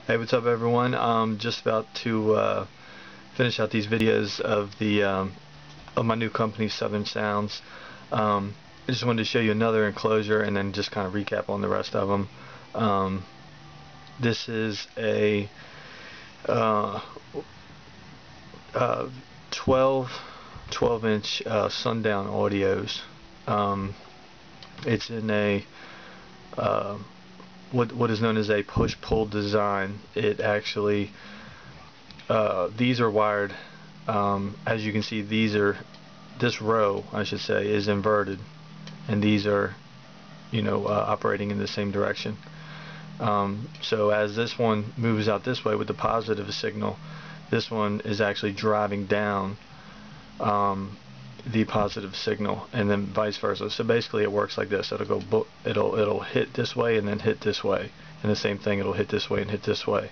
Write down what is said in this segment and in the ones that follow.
Hey, what's up everyone? Just about to finish out these videos of the of my new company, Soundz. I just wanted to show you another enclosure and then just kind of recap on the rest of them. This is a 12-inch Sundown audios. It's in a what is known as a push-pull design. It actually these are wired, as you can see, this row, I should say, is inverted, and these are, operating in the same direction. So as this one moves out this way with the positive signal, this one is actually driving down the positive signal, and then vice versa. So basically it works like this. It'll hit this way and then hit this way, and the same thing, it'll hit this way and hit this way.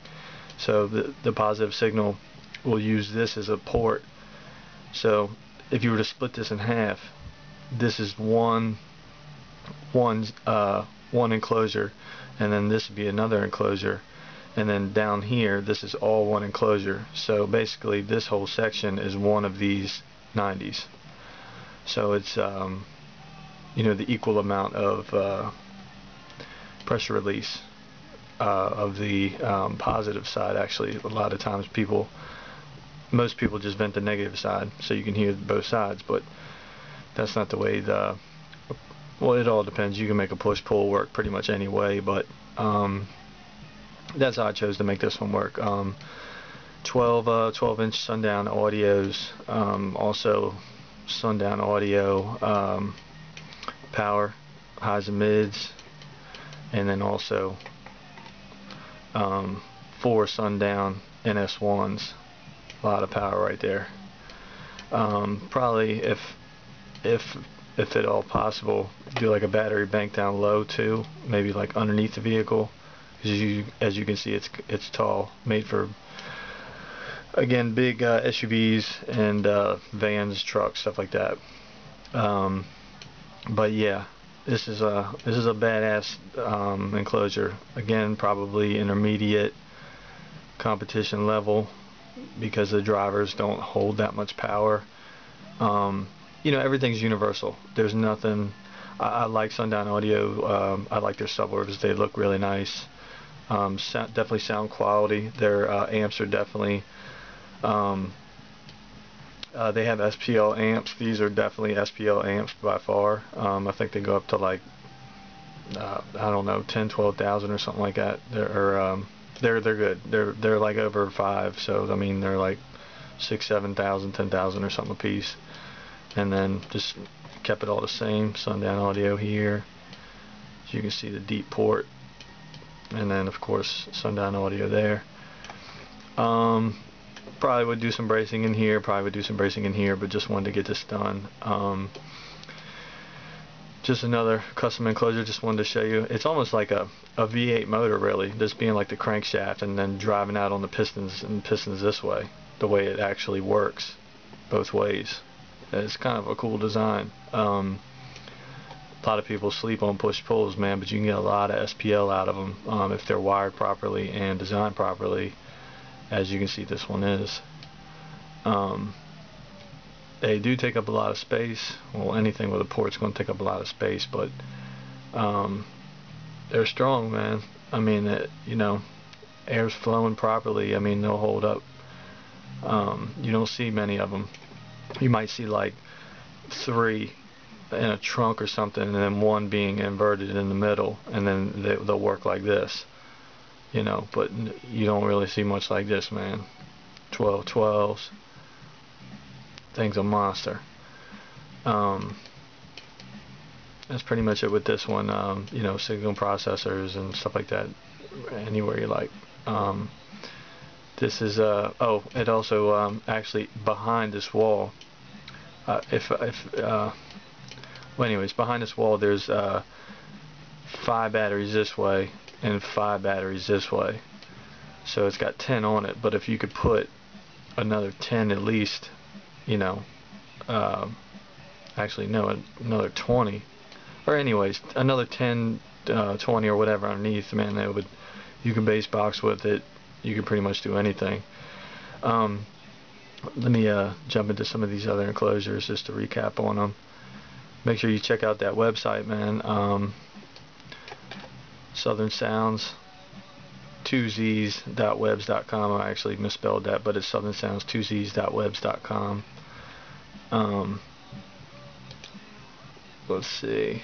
So the positive signal will use this as a port. So if you were to split this in half, this is one enclosure, and then this would be another enclosure, and then down here this is all one enclosure. So basically this whole section is one of these 90s. So it's the equal amount of pressure release of the positive side. Actually, a lot of times most people just vent the negative side, so you can hear both sides, but that's not the way well, it all depends. You can make a push-pull work pretty much any way, but that's how I chose to make this one work. 12-inch Sundown audios, also Sundown audio, power, highs and mids, and then also 4 Sundown NS1s. A lot of power right there. Probably if at all possible, do like a battery bank down low too, maybe like underneath the vehicle, because as you can see, it's tall, made for, again, big SUVs and vans, trucks, stuff like that. But yeah, this is a badass enclosure. Again, probably intermediate competition level, because the drivers don't hold that much power. Everything's universal. There's nothing. I like Sundown Audio. I like their subwoofers. They look really nice. Definitely sound quality. Their amps are definitely. They have SPL amps. These are definitely SPL amps by far. I think they go up to like I don't know, 10,000-12,000 or something like that. They're good. They're like over 5. So I mean, they're like 6,000-7,000, 10,000 or something a piece. And then just kept it all the same. Sundown Audio here. As you can see, the deep port, and then of course Sundown Audio there. Probably would do some bracing in here. But just wanted to get this done. Just another custom enclosure. Just wanted to show you. It's almost like a V8 motor, really. This being like the crankshaft, and then driving out on the pistons, and pistons this way. The way it actually works, both ways. It's kind of a cool design. A lot of people sleep on push-pulls, man, but you can get a lot of SPL out of them if they're wired properly and designed properly, as you can see this one is. They do take up a lot of space. Well, anything with a port's going to take up a lot of space, but they're strong, man. I mean, air's flowing properly. I mean, they'll hold up. You don't see many of them. You might see like 3 in a trunk or something, and then 1 being inverted in the middle, and then they'll work like this, but you don't really see much like this, man. 12-12s, thing's a monster. That's pretty much it with this one. Signal processors and stuff like that anywhere you like. This is it also actually behind this wall. Well, anyways, behind this wall there's 5 batteries this way and 5 batteries this way. So it's got 10 on it. But if you could put another 10 at least, actually no, another 20, or anyways, another 10, 20 or whatever underneath, man, you can base box with it you can pretty much do anything. Let me jump into some of these other enclosures just to recap on them. Make sure you check out that website, man. Soundz, 2z's.webs.com. I actually misspelled that, but it's Soundz, 2z's.webs.com. Let's see.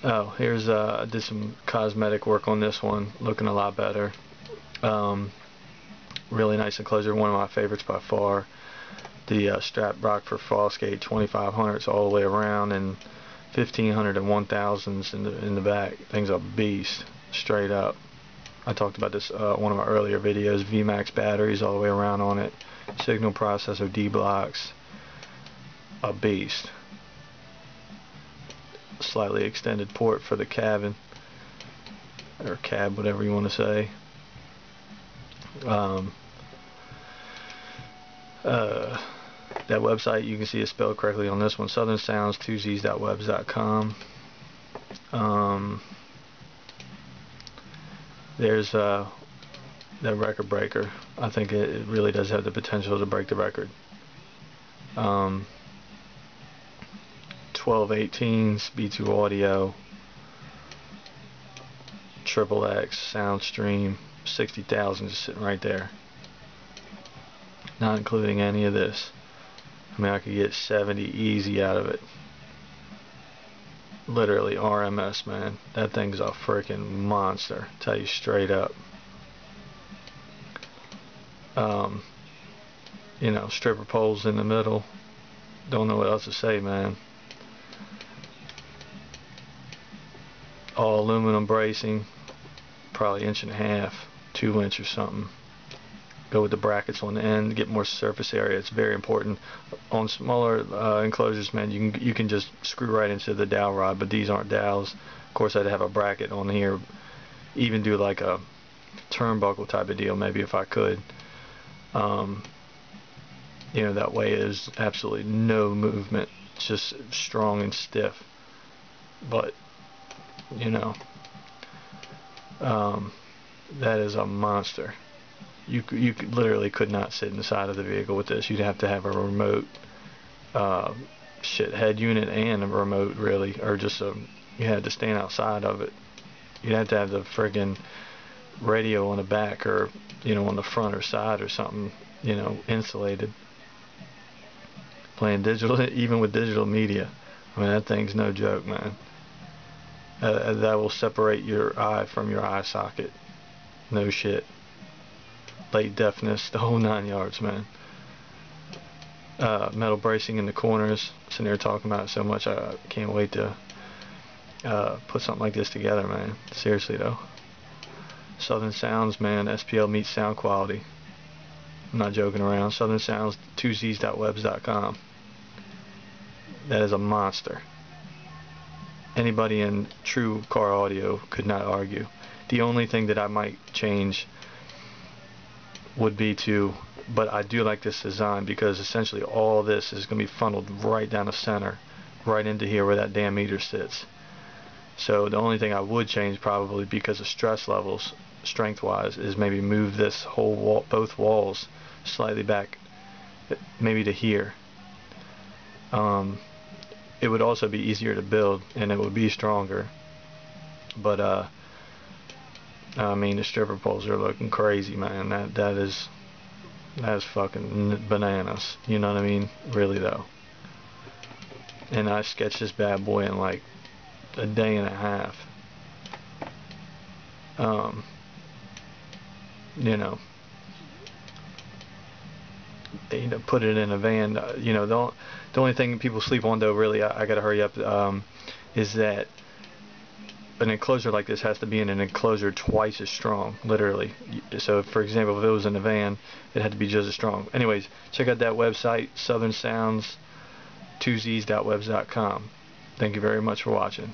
Oh, here's I did some cosmetic work on this one, looking a lot better. Really nice enclosure, one of my favorites by far. The strap Rockford Fosgate 2500s all the way around, and 1500 and 1000s in the back. Thing's a beast, straight up. I talked about this one of my earlier videos. VMAX batteries all the way around on it. Signal processor D blocks, a beast. Slightly extended port for the cabin, or cab, whatever you want to say. That website, you can see it spelled correctly on this one, Soundz, 2z's.webs.com. There's that record breaker. I think it really does have the potential to break the record. 1218s, B2 audio, XXX sound stream, 60,000 just sitting right there, not including any of this. I mean, I could get 70 easy out of it. Literally RMS, man. That thing's a freaking monster, tell you straight up. You know, stripper poles in the middle. Don't know what else to say, man. All aluminum bracing, probably 1.5 inch, 2 inch or something. Go with the brackets on the end to get more surface area. It's very important. On smaller enclosures, man, you can just screw right into the dowel rod, but these aren't dowels. Of course, I'd have a bracket on here. Even do like a turnbuckle type of deal, maybe, if I could. You know, that way there's absolutely no movement. It's just strong and stiff. But you know, that is a monster. You literally could not sit inside of the vehicle with this. You'd have to have a remote head unit and a remote, really, or just you had to stand outside of it. You'd have to have the friggin' radio on the back, or you know, on the front or side or something, you know, insulated. Playing digital, even with digital media. I mean, that thing's no joke, man. That will separate your eye from your eye socket. No shit. Late deafness, the whole 9 yards, man. Metal bracing in the corners. Sitting there talking about it so much, I can't wait to put something like this together, man. Seriously though. Soundz, man. SPL meets sound quality. I'm not joking around. Soundz, 2z's.webs.com. That is a monster. Anybody in true car audio could not argue. The only thing that I might change would be but I do like this design, because essentially all this is going to be funneled right down the center, right into here where that damn meter sits. So the only thing I would change, probably because of stress levels, strength-wise, is maybe move this whole wall, both walls, slightly back, maybe to here. It would also be easier to build, and it would be stronger. But I mean, the stripper poles are looking crazy, man. That is fucking bananas. You know what I mean? Really though. And I sketched this bad boy in like a day and a half. You know, put it in a van. You know, the only thing people sleep on, though, really, I gotta hurry up, is that an enclosure like this has to be in an enclosure twice as strong, literally. So, for example, if it was in a van, it had to be just as strong. Anyways, check out that website, Soundz, 2z's.webs.com. Thank you very much for watching.